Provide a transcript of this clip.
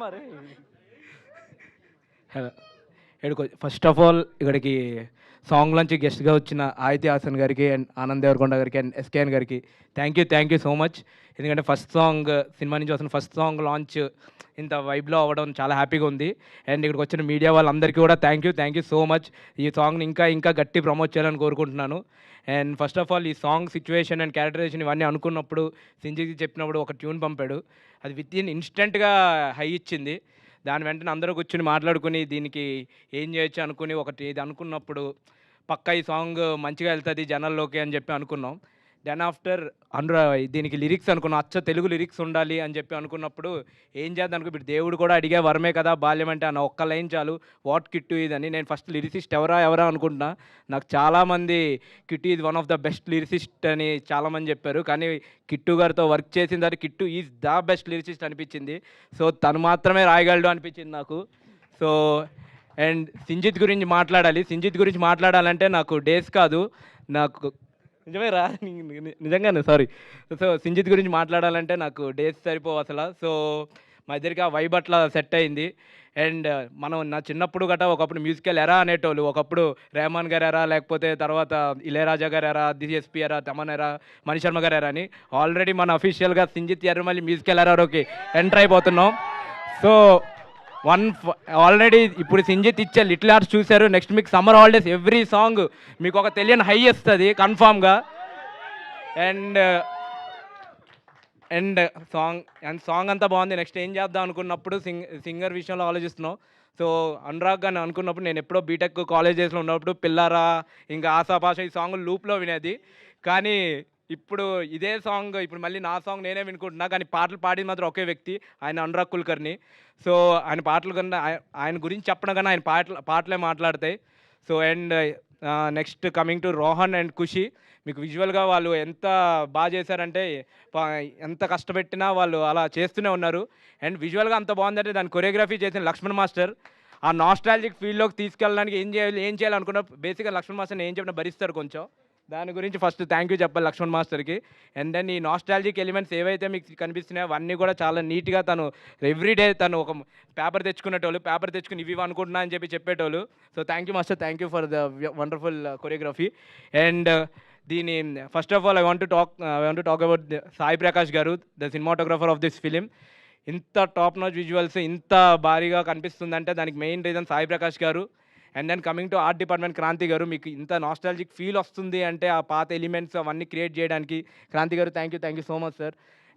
మరి hello first of all ఇక్కడికి song నుంచి గెస్ట్గా వచ్చిన ఆయితి హాసన్ గారికి అండ్ ఆనంద్ దేవరకొండ గారికి అండ్ ఎస్కేఎన్ గారికి థ్యాంక్ యూ సో మచ్. ఎందుకంటే ఫస్ట్ సాంగ్ సినిమా నుంచి వస్తున్న ఫస్ట్ సాంగ్ లాంచ్ ఇంత వైబ్లో అవ్వడం చాలా హ్యాపీగా ఉంది. అండ్ ఇక్కడికి వచ్చిన మీడియా వాళ్ళందరికీ కూడా థ్యాంక్ యూ సో మచ్. ఈ సాంగ్ని ఇంకా గట్టి ప్రమోట్ చేయాలని కోరుకుంటున్నాను. అండ్ ఫస్ట్ ఆఫ్ ఆల్ ఈ సాంగ్ సిచ్యువేషన్ అండ్ క్యారెక్టరైజేషన్ ఇవన్నీ అనుకున్నప్పుడు సింజికి చెప్పినప్పుడు ఒక ట్యూన్ పంపాడు. అది విత్ ఇన్ ఇన్స్టెంట్గా హై ఇచ్చింది. దాని వెంటనే అందరూ కూర్చొని మాట్లాడుకుని దీనికి ఏం చేయొచ్చు అనుకుని ఒకటి ఇది అనుకున్నప్పుడు పక్కా ఈ సాంగ్ మంచిగా వెళ్తుంది జనాల్లోకి అని చెప్పి అనుకున్నాం. దెన్ ఆఫ్టర్ దీనికి లిరిక్స్ అనుకున్నాం, అచ్చ తెలుగు లిరిక్స్ ఉండాలి అని చెప్పి అనుకున్నప్పుడు ఏం చేద్దాం అనుకో, ఇప్పుడు దేవుడు కూడా అడిగే వరమే కదా బాల్యం అంటే అన్న ఒక్క లైన్ చాలు, వాట్ కిట్టు ఇదని. నేను ఫస్ట్ లిరిసిస్ట్ ఎవరా అనుకుంటున్నా. నాకు చాలామంది Kittu is one of the best lyricist అని చాలామంది చెప్పారు. కానీ కిట్టు గారితో వర్క్ చేసిన తర్వాత Kittu is the best lyricist అనిపించింది. సో తను మాత్రమే రాయగలడు అనిపించింది నాకు. సో అండ్ సింజిత్ గురించి మాట్లాడాలంటే నాకు డేస్ కాదు, నాకు నిజంగానే సారీ. సో సింజిత్ గురించి మాట్లాడాలంటే నాకు డేస్ సరిపోవు అసలు. సో మా ఇద్దరికి ఆ వైబ్ అట్లా సెట్ అయింది. అండ్ మనం నా చిన్నప్పుడు గట్రా ఒకప్పుడు మ్యూజికల్ ఎరా అనేటోళ్ళు. ఒకప్పుడు రెహమాన్ గారు ఎరా, లేకపోతే తర్వాత ఇళయరాజా గారు ఎరా, డిఎస్పి ఎరా, తమన్ ఎరా, మణిశర్మ గారు ఎరా అని. ఆల్రెడీ మన అఫీషియల్గా సింజిత్ ఎర్రమల్లి మ్యూజికల్ ఎరాలోకి ఎంటర్ అయిపోతున్నాం. సో ఆల్రెడీ ఇప్పుడు సింజిత్ ఇచ్చే లిటిల్ ఆర్ట్స్ చూశారు. నెక్స్ట్ మీకు సమ్మర్ హాలిడేస్ ఎవ్రీ సాంగ్ మీకు ఒక తెలియని హై ఇస్తుంది కన్ఫామ్గా. అండ్ అండ్ సాంగ్ అంతా బాగుంది. నెక్స్ట్ ఏం చేద్దాం అనుకున్నప్పుడు సింగర్ విషయంలో ఆలోచిస్తున్నాం. సో అనురాగ్ అని అనుకున్నప్పుడు నేను ఎప్పుడో బీటెక్ కాలేజ్ డేస్లో ఉన్నప్పుడు పిల్లారా, ఇంకా ఆశాపాష ఈ సాంగ్ లూప్లో వినేది. కానీ ఇప్పుడు ఇదే సాంగ్ ఇప్పుడు మళ్ళీ నా సాంగ్ నేనే వినుకుంటున్నా. కానీ పాటలు పాడింది మాత్రం ఒకే వ్యక్తి, ఆయన అనురాగ్ కుల్కర్ని. సో ఆయన పాటలు కన్నా ఆయన గురించి చెప్పడం కన్నా ఆయన పాటలే మాట్లాడతాయి. So and next coming to Rohan and Khushi, మీకు విజువల్గా వాళ్ళు ఎంత బాగా చేశారంటే ఎంత కష్టపెట్టినా వాళ్ళు అలా చేస్తూనే ఉన్నారు. అండ్ విజువల్గా అంత బాగుందంటే దాని కొరియోగ్రఫీ చేసిన లక్ష్మణ్ మాస్టర్ ఆ నాస్టాలజిక్ ఫీల్డ్లోకి తీసుకెళ్ళడానికి ఏం చేయాలనుకున్నా బేసిక్గా లక్ష్మణ్ మాస్టర్ని ఏం చెప్పినా భరిస్తారు కొంచెం. దాని గురించి ఫస్ట్ థ్యాంక్ యూ చెప్పాలి లక్ష్మణ్ మాస్టర్కి. అండ్ దెన్ ఈ నాస్టాలజిక్ ఎలిమెంట్స్ ఏవైతే మీకు కనిపిస్తున్నాయో అవన్నీ కూడా చాలా నీట్గా తను ఎవ్రీడే తను ఒక పేపర్ తెచ్చుకుని ఇవి అనుకుంటున్నా అని చెప్పేటోళ్ళు. So thank you master, thank you for the wonderful choreography. And దీని first of all I want to talk about Sai Prakash garu, the cinematographer of this film. ఇంత టాప్ నాచ్ విజువల్స్ ఇంత భారీగా కనిపిస్తుందంటే దానికి main reason Sai Prakash garu. And then coming to art department Kranthi garu, మీకు ఇంత nostalgic feel వస్తుంది అంటే ఆ పాత ఎలిమెంట్స్ అవన్నీ క్రియేట్ చేయడానికి క్రాంతి గారు thank you so much sir.